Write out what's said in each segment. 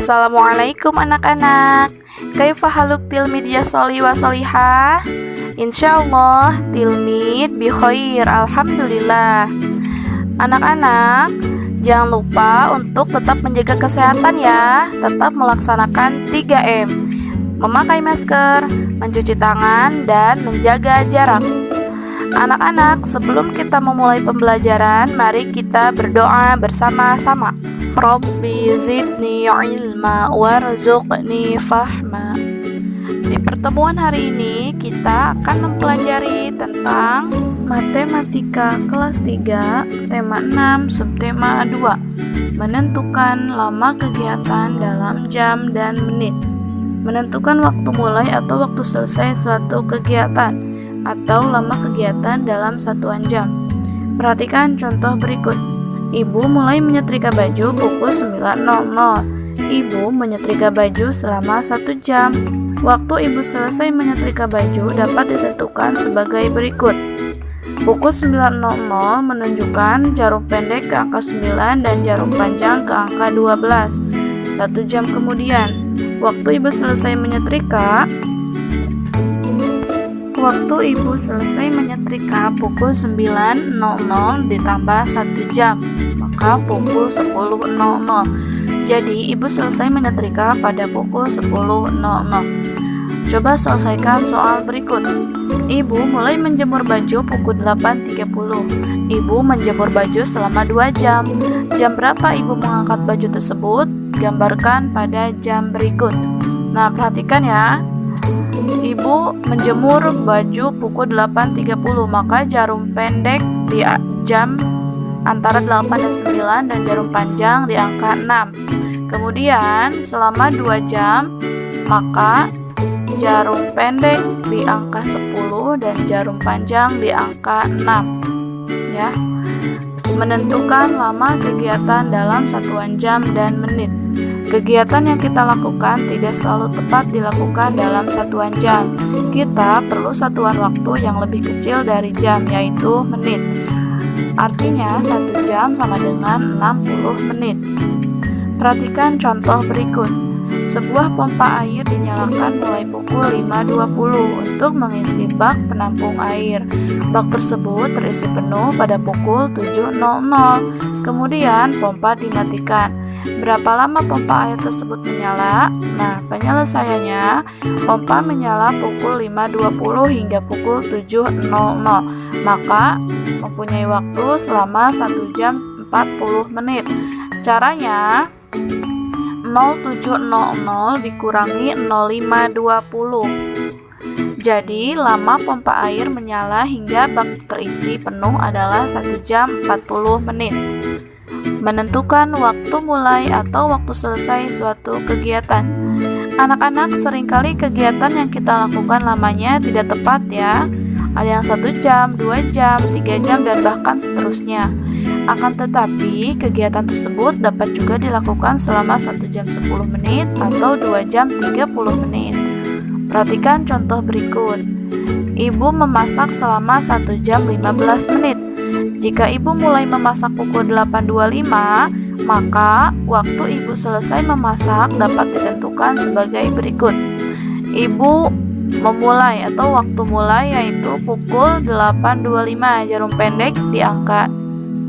Assalamualaikum anak-anak. Kaifa haluk tilmid ya soli wa solihah? Insyaallah tilmid bi khair, alhamdulillah. Anak-anak, jangan lupa untuk tetap menjaga kesehatan ya. Tetap melaksanakan 3M. Memakai masker, mencuci tangan, dan menjaga jarak. Anak-anak, sebelum kita memulai pembelajaran, mari kita berdoa bersama-sama. Rabbi zidni ilma warzuqni fahma. Di pertemuan hari ini kita akan mempelajari tentang matematika kelas 3, tema 6, subtema 2. Menentukan lama kegiatan dalam jam dan menit. Menentukan waktu mulai atau waktu selesai suatu kegiatan atau lama kegiatan dalam satuan jam. Perhatikan contoh berikut. Ibu mulai menyetrika baju pukul 9.00. Ibu menyetrika baju selama 1 jam. Waktu ibu selesai menyetrika baju dapat ditentukan sebagai berikut. Pukul 9.00 menunjukkan jarum pendek ke angka 9 dan jarum panjang ke angka 12. 1 jam kemudian, waktu ibu selesai menyetrika pukul 9.00 ditambah 1 jam, maka pukul 10.00. Jadi, ibu selesai menyetrika pada pukul 10.00. Coba selesaikan soal berikut. Ibu mulai menjemur baju pukul 8.30. Ibu menjemur baju selama 2 jam. Jam berapa ibu mengangkat baju tersebut? Gambarkan pada jam berikut. Nah, perhatikan ya. Ibu menjemur baju pukul 8.30, maka jarum pendek di jam antara 8 dan 9 dan jarum panjang di angka 6. Kemudian selama 2 jam, maka jarum pendek di angka 10 dan jarum panjang di angka 6. Ya. Menentukan lama kegiatan dalam satuan jam dan menit. Kegiatan yang kita lakukan tidak selalu tepat dilakukan dalam satuan jam. Kita perlu satuan waktu yang lebih kecil dari jam, yaitu menit. Artinya 1 jam sama dengan 60 menit. Perhatikan contoh berikut. Sebuah pompa air dinyalakan mulai pukul 5.20 untuk mengisi bak penampung air. Bak tersebut terisi penuh pada pukul 7.00. Kemudian pompa dimatikan. Berapa lama pompa air tersebut menyala? Nah, penyelesaiannya, pompa menyala pukul 5.20 hingga pukul 7.00. Maka, mempunyai waktu selama 1 jam 40 menit. Caranya, 07.00 dikurangi 05.20. Jadi, lama pompa air menyala hingga bak terisi penuh adalah 1 jam 40 menit. Menentukan waktu mulai atau waktu selesai suatu kegiatan. Anak-anak, seringkali kegiatan yang kita lakukan lamanya tidak tepat ya. Ada yang 1 jam, 2 jam, 3 jam, dan bahkan seterusnya. Akan tetapi, kegiatan tersebut dapat juga dilakukan selama 1 jam 10 menit atau 2 jam 30 menit. Perhatikan contoh berikut. Ibu memasak selama 1 jam 15 menit. Jika ibu mulai memasak pukul 8.25, maka waktu ibu selesai memasak dapat ditentukan sebagai berikut. Ibu memulai atau waktu mulai yaitu pukul 8.25, jarum pendek di angka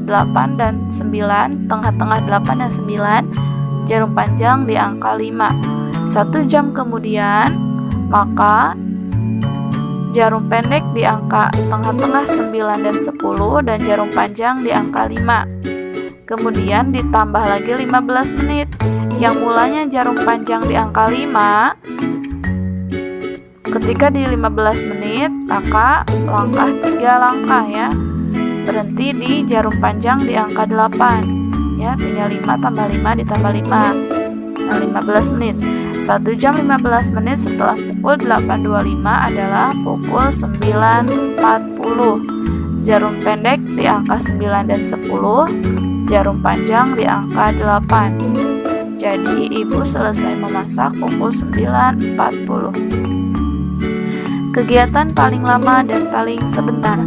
8 dan 9, tengah-tengah 8 dan 9, jarum panjang di angka 5. 1 jam kemudian, maka jarum pendek di angka tengah-tengah 9 dan 10 dan jarum panjang di angka 5. Kemudian ditambah lagi 15 menit. Yang mulanya jarum panjang di angka 5. Ketika di 15 menit, maka langkah 3 langkah ya. Berhenti di jarum panjang di angka 8. Ya, tinggal 5 tambah 5 ditambah 5. Nah, 15 menit. 1 jam 15 menit setelah pukul 8.25 adalah pukul 9.40. Jarum pendek di angka 9 dan 10, jarum panjang di angka 8. Jadi, ibu selesai memasak pukul 9.40. Kegiatan paling lama dan paling sebentar.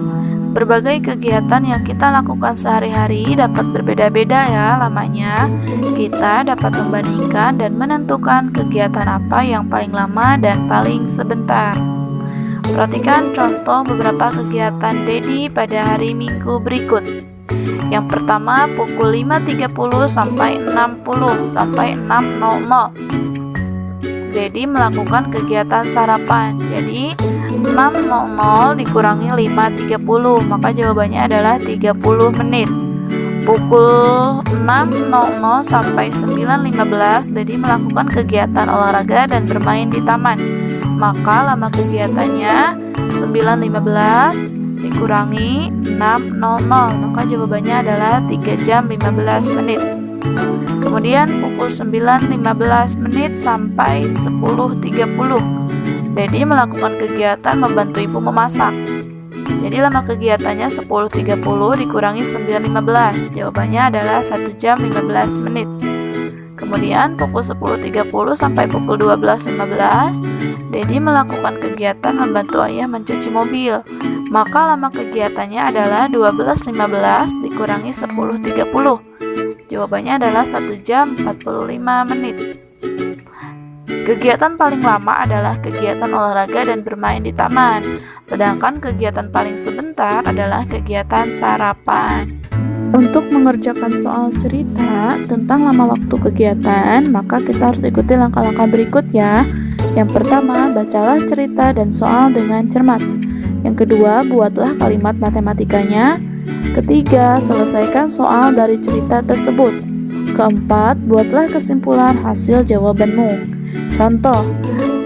Berbagai kegiatan yang kita lakukan sehari-hari dapat berbeda-beda ya lamanya. Kita dapat membandingkan dan menentukan kegiatan apa yang paling lama dan paling sebentar. Perhatikan contoh beberapa kegiatan Dedi pada hari Minggu berikut. Yang pertama pukul 5.30 sampai 6.00. Dedi melakukan kegiatan sarapan. Jadi 6.00 dikurangi 5.30, maka jawabannya adalah 30 menit. Pukul 6.00 sampai 9.15 Dedi melakukan kegiatan olahraga dan bermain di taman. Maka lama kegiatannya 9.15 dikurangi 6.00, maka jawabannya adalah 3 jam 15 menit. Kemudian pukul 9.15 menit sampai 10.30 Dedi melakukan kegiatan membantu ibu memasak. Jadi lama kegiatannya 10.30 dikurangi 9.15, jawabannya adalah 1 jam 15 menit. Kemudian pukul 10.30 sampai pukul 12.15 Dedi melakukan kegiatan membantu ayah mencuci mobil. Maka lama kegiatannya adalah 12.15 dikurangi 10.30, jawabannya adalah 1 jam 45 menit. Kegiatan paling lama adalah kegiatan olahraga dan bermain di taman, sedangkan kegiatan paling sebentar adalah kegiatan sarapan. Untuk mengerjakan soal cerita tentang lama waktu kegiatan, maka kita harus ikuti langkah-langkah berikut ya. Yang pertama, bacalah cerita dan soal dengan cermat. Yang kedua, buatlah kalimat matematikanya. Ketiga, selesaikan soal dari cerita tersebut. Keempat, buatlah kesimpulan hasil jawabanmu. Contoh,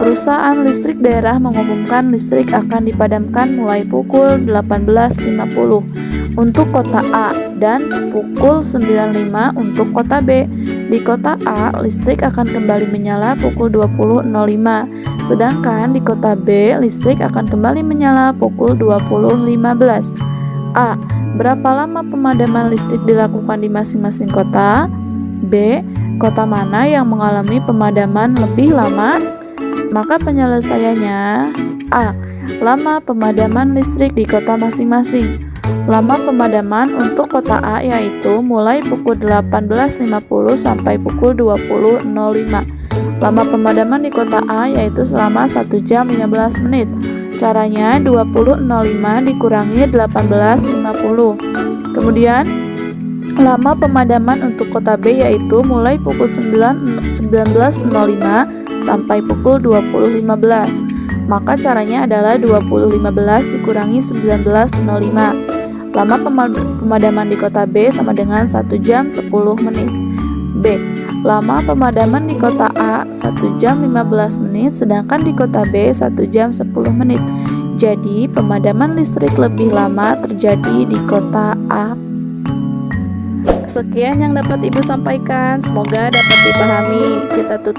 perusahaan listrik daerah mengumumkan listrik akan dipadamkan mulai pukul 18.50 untuk kota A dan pukul 9.05 untuk kota B. Di kota A, listrik akan kembali menyala pukul 20.05, sedangkan di kota B, listrik akan kembali menyala pukul 20.15. A. Berapa lama pemadaman listrik dilakukan di masing-masing kota? B. Kota mana yang mengalami pemadaman lebih lama? Maka penyelesaiannya A. Lama pemadaman listrik di kota masing-masing. Lama pemadaman untuk kota A yaitu mulai pukul 18.50 sampai pukul 20.05. Lama pemadaman di kota A yaitu selama 1 jam 15 menit. Caranya 20.05 dikurangi 18.50. Kemudian lama pemadaman untuk kota B yaitu mulai pukul 19.05 sampai pukul 20.15. Maka caranya adalah 20.15 dikurangi 19.05. Lama pemadaman di kota B sama dengan 1 jam 10 menit. B. Lama pemadaman di kota A 1 jam 15 menit, sedangkan di kota B 1 jam 10 menit. Jadi pemadaman listrik lebih lama terjadi di kota A. Sekian yang dapat Ibu sampaikan, semoga dapat dipahami. Kita tutup